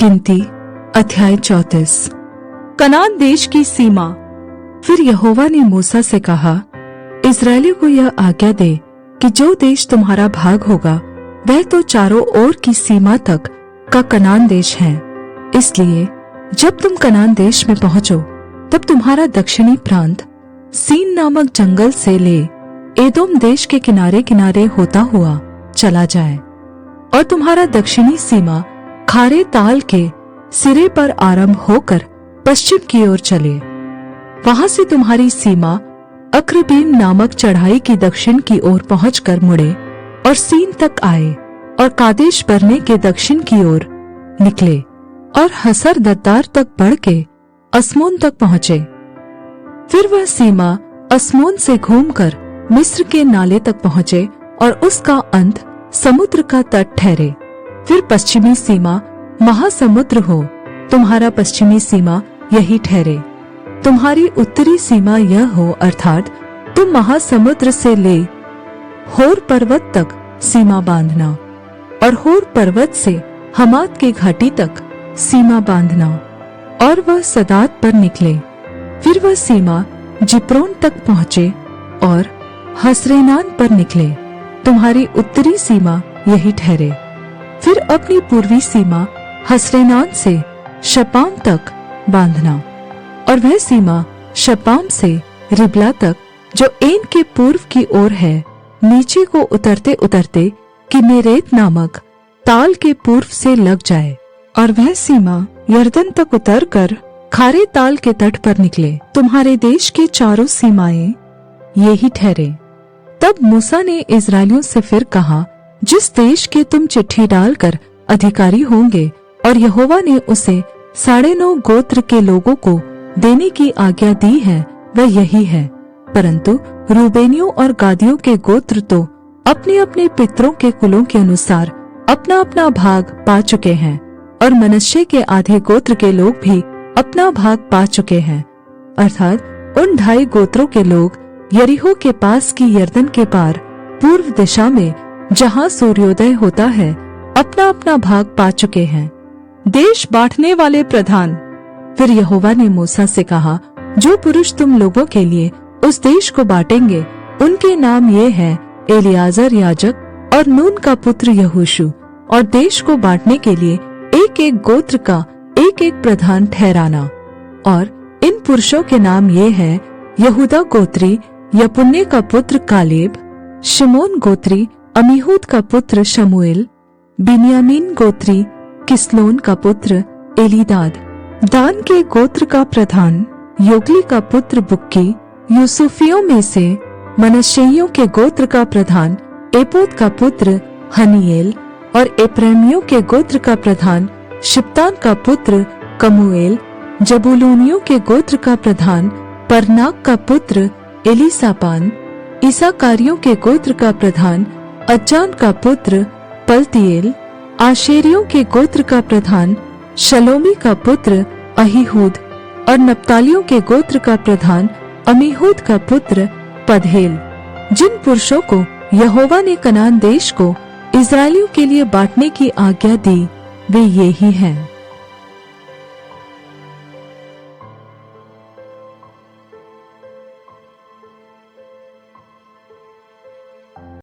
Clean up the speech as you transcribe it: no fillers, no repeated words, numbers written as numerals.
गिनती अध्याय 34। कनान देश की सीमा। फिर यहोवा ने मूसा से कहा, इस्राएलियों को यह आज्ञा दे कि जो देश तुम्हारा भाग होगा वह तो चारों ओर की सीमा तक का कनान देश है। इसलिए जब तुम कनान देश में पहुंचो तब तुम्हारा दक्षिणी प्रांत सीन नामक जंगल से ले एदोम देश के किनारे किनारे होता हुआ चला जाए और तुम्हारा दक्षिणी सीमा खारे ताल के सिरे पर आरंभ होकर पश्चिम की ओर चले। वहां से तुम्हारी सीमा अक्रबीम नामक चढ़ाई की दक्षिण की ओर पहुंचकर मुड़े और सीन तक आए और कादेश बरने के दक्षिण की ओर निकले और हसर दद्दार तक बढ़ के अस्मोन तक पहुंचे। फिर वह सीमा अस्मोन से घूमकर मिस्र के नाले तक पहुंचे और उसका अंत समुद्र का तट ठहरे। फिर पश्चिमी सीमा महासमुद्र हो, तुम्हारा पश्चिमी सीमा यही ठहरे। तुम्हारी उत्तरी सीमा यह हो, अर्थात तुम महासमुद्र से ले होर पर्वत तक सीमा बांधना और होर पर्वत से हमात के घाटी तक सीमा बांधना और वह सदात पर निकले। फिर वह सीमा जिप्रोन तक पहुंचे और हसरेनान पर निकले। तुम्हारी उत्तरी सीमा यही ठहरे। फिर अपनी पूर्वी सीमा हसरेनान से शपाम तक बांधना और वह सीमा शपाम से रिबला तक जो एन के पूर्व की ओर है नीचे को उतरते उतरते किन्नेरेत नामक ताल के पूर्व से लग जाए और वह सीमा यरदन तक उतरकर खारे ताल के तट पर निकले। तुम्हारे देश के चारों सीमाएं ये ही ठहरे। तब मूसा ने इस्राएलियों से फिर कहा, जिस देश के तुम चिट्ठी डालकर अधिकारी होंगे और यहोवा ने उसे 9.5 गोत्र के लोगों को देने की आज्ञा दी है वह यही है। परंतु रूबेनियों और गादियों के गोत्र तो अपने अपने पितरों के कुलों के अनुसार अपना अपना भाग पा चुके हैं और मनश्शे के आधे गोत्र के लोग भी अपना भाग पा चुके हैं। अर्थात उन 2.5 गोत्रों के लोग यरीहो के पास की यरदन के पार पूर्व दिशा में जहाँ सूर्योदय होता है अपना अपना भाग पा चुके हैं। देश बांटने वाले प्रधान। फिर यहोवा ने मूसा से कहा, जो पुरुष तुम लोगों के लिए उस देश को बांटेंगे उनके नाम ये हैं, एलियाजर याजक और नून का पुत्र यहोशू, और देश को बांटने के लिए एक एक गोत्र का एक एक प्रधान ठहराना। और इन पुरुषों के नाम ये हैं, यहूदा गोत्री यपुन्ने का पुत्र कालेब, शिमोन गोत्री अमीहूद का पुत्र शमूएल, बिन्यामीन गोत्री किसलोन का पुत्र एलीदाद, दान के गोत्र का प्रधान योगली का पुत्र बुक्की, यूसुफियों में से मनश्शेइयों के गोत्र का प्रधान एपोद का पुत्र हनीएल, और एप्रैमियों के गोत्र का प्रधान शिप्तान का पुत्र कमूएल, जबूलूनियों के गोत्र का प्रधान परनाक का पुत्र एलीसापान, इसाकारियों के गोत्र का प्रधान अज्जान का पुत्र पलतीएल, आशेरियों के गोत्र का प्रधान शलोमी का पुत्र अहीहूद, और नप्तालियों के गोत्र का प्रधान अमीहूद का पुत्र पदहेल। जिन पुरुषों को यहोवा ने कनान देश को इस्राएलियों के लिए बांटने की आज्ञा दी वे ये ही हैं।